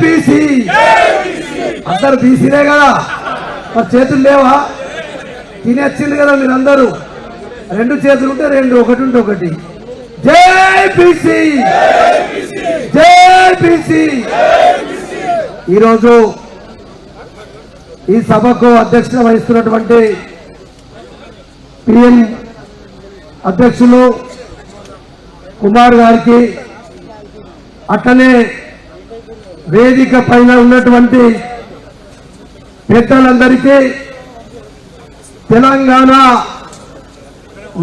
BC అందరు బీసీలే కదా, మరి చేతులు లేవా? తినొచ్చింది కదా మీరందరూ, రెండు చేతులు ఉంటే రెండు, ఒకటి ఉంటే ఒకటి. జై బీసీ, జై బీసీ. ఈరోజు ఈ సభకు అధ్యక్షత వహిస్తున్నటువంటి పిఎం అధ్యక్షులు కుమార్ గారికి, అట్లనే వేదిక పైన ఉన్నటువంటి పెద్దలందరికీ, తెలంగాణ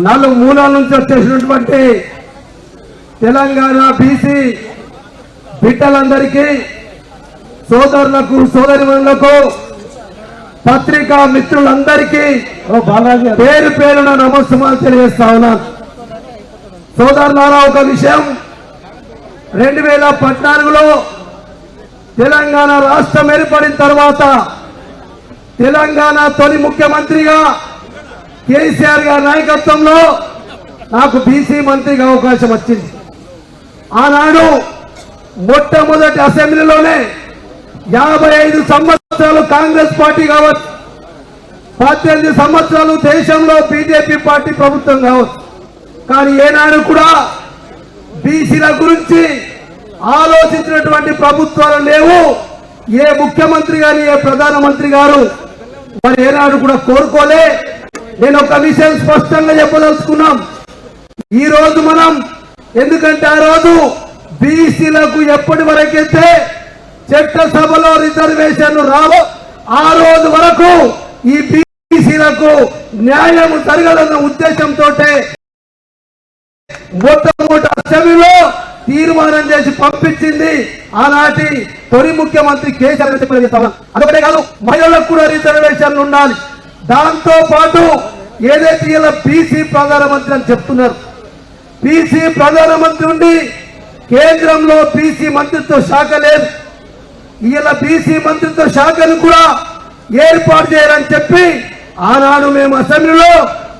నలుమూలల నుంచి వచ్చేసినటువంటి తెలంగాణ బీసీ బిడ్డలందరికీ, సోదరులకు సోదరిమణులకు, పత్రికా మిత్రులందరికీ పేరు పేరున నమస్కారాలు తెలియజేస్తా ఉన్నాను. సోదరులారా, ఒక విషయం, 2014లో తెలంగాణ రాష్ట్రం ఏర్పడిన తర్వాత తెలంగాణ తొలి ముఖ్యమంత్రిగా కేసీఆర్ గారి నాయకత్వంలో నాకు బీసీ మంత్రిగా అవకాశం వచ్చింది. ఆనాడు మొట్టమొదటి అసెంబ్లీలోనే 55 సంవత్సరాలు కాంగ్రెస్ పార్టీ కావచ్చు, 18 సంవత్సరాలు దేశంలో బీజేపీ పార్టీ ప్రభుత్వం కావచ్చు, కానీ ఏనాడు కూడా బీసీల గురించి ఆలోచించినటువంటి ప్రభుత్వాలు లేవు. ఏ ముఖ్యమంత్రి గాని, ఏ ప్రధానమంత్రి గారు మరి ఏనాడు కూడా కోరుకోలే. నేను ఒక విషయం స్పష్టంగా చెప్పదలుచుకున్నాం. ఈ రోజు మనం, ఎందుకంటే ఆ రోజు బీసీలకు ఎప్పటి వరకైతే చట్టసభలో రిజర్వేషన్లు రావో ఆ రోజు వరకు ఈ బీసీలకు న్యాయం జరగదన్న ఉద్దేశంతో మొట్టమొదటి అసెంబ్లీలో తీర్మానం చేసి పంపించింది ఆనాటి తొలి ముఖ్యమంత్రి కేసీఆర్. అదొకటే కాదు, మహిళలకు కూడా రిజర్వేషన్లు ఉండాలి. దాంతో పాటు ఏదైతే ఇలా బీసీ ప్రధానమంత్రి అని చెప్తున్నారు, బీసీ ప్రధానమంత్రి ఉండి కేంద్రంలో బీసీ మంత్రిత్వ శాఖ లేదు. ఇలా బీసీ మంత్రిత్వ శాఖను కూడా ఏర్పాటు చేయాలని చెప్పి ఆనాడు మేము అసెంబ్లీలో,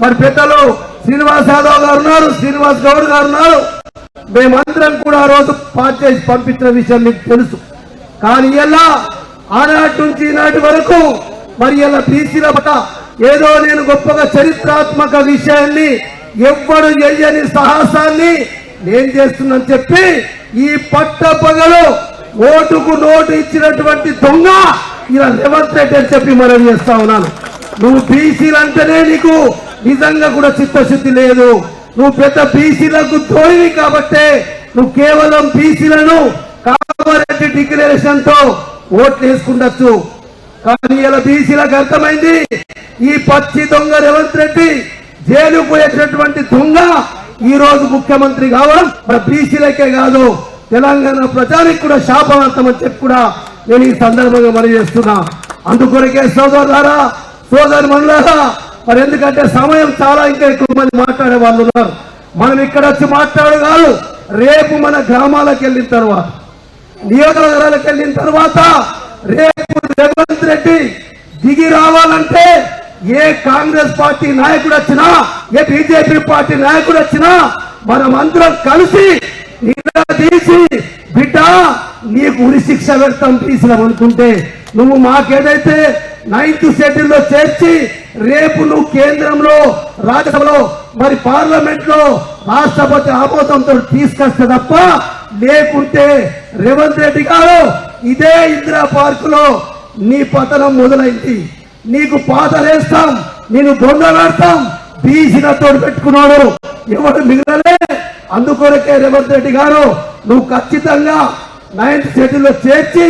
మరి పెద్దలు శ్రీనివాస్ యాదవ్ గారు ఉన్నారు, శ్రీనివాస్ గౌడ్ గారు ఉన్నారు, మేమందరం కూడా ఆ రోజు పాస్ చేసి పంపించిన విషయం మీకు తెలుసు. కానీ ఇలా ఆనాటి నుంచి ఈనాటి వరకు మరి ఇలా బీసీల పట్ల ఏదో నేను గొప్పగా చరిత్రాత్మక విషయాన్ని, ఎవ్వడు చెయ్యని సాహసాన్ని నేను చేస్తున్నాను చెప్పి ఈ పట్టపగలు ఓటుకు నోటు ఇచ్చినటువంటి దొంగ ఇలా రేవంత్ రెడ్డి అని చెప్పి మనం చేస్తా ఉన్నాను. నువ్వు బీసీలు అంటేనే నీకు నిజంగా కూడా చిత్తశుద్ధి లేదు. నువ్వు పెద్ద బీసీలకు తోడివి కాబట్టే నువ్వు కేవలం బీసీలను కామారెడ్డి డిక్లరేషన్ తో ఓట్లు వేసుకుంటచ్చు. కానీ ఇలా బీసీలకు అర్థమైంది, ఈ పచ్చి దొంగ రేవంత్ రెడ్డి జైలు పోయేటటువంటి దొంగ ఈ రోజు ముఖ్యమంత్రి కావడం మన బీసీలకే కాదు తెలంగాణ ప్రజానికి కూడా శాపవంతం అని చెప్పి కూడా నేను ఈ సందర్భంగా మనం చేస్తున్నా. అందుకొరకే సోదరులారా, సోదరుమణులారా, మరి ఎందుకంటే సమయం చాలా, ఇంకా ఎక్కువ మంది మాట్లాడే వాళ్ళు ఉన్నారు. మనం ఇక్కడ వచ్చి మాట్లాడు కాదు, రేపు మన గ్రామాలకు వెళ్ళిన తర్వాత, నియోజకవర్గాలకు వెళ్ళిన తర్వాత రేపు రేవంత్ రెడ్డి దిగి రావాలంటే ఏ కాంగ్రెస్ పార్టీ నాయకుడు వచ్చినా, ఏ బీజేపీ పార్టీ నాయకుడు వచ్చినా మనం అందరం కలిసి నిలదీసి, బిడ్డ నీకు ఉరి శిక్ష పెడతాం బీసీలం అనుకుంటే, నువ్వు మాకేదైతే 9th షెడ్యూల్లో చేర్చి రేపు నువ్వు కేంద్రంలో, రాజ్యసభలో, మరి పార్లమెంట్ లో రాష్ట్రపతి ఆమోదంతో తీసుకొస్తే తప్ప, లేకుంటే రేవంత్ రెడ్డి గారు ఇదే ఇందిరా పార్క్ లో నీ పతనం మొదలైంది. నీకు పాతలేస్తాం, నేను బొందలాడతాం. బీసీలతో పెట్టుకున్నాడు ఎవరు మిగలలే. అందుకొరకే రేవంత్ రెడ్డి గారు నువ్వు ఖచ్చితంగా 9th షెడ్యూల్లో చేర్చి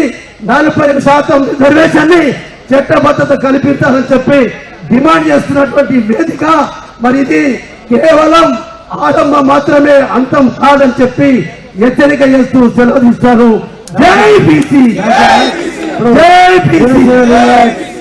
40% రిజర్వేషన్ ని చట్టబద్ధత కల్పించాలని చెప్పి డిమాండ్ చేస్తున్నటువంటి వేదిక. మరి ఇది కేవలం ఆరంభం మాత్రమే, అంతం కాదని చెప్పి హెచ్చరిక చేస్తూ సెలవు తీస్తాను. జై బీసీ, జై బీసీ.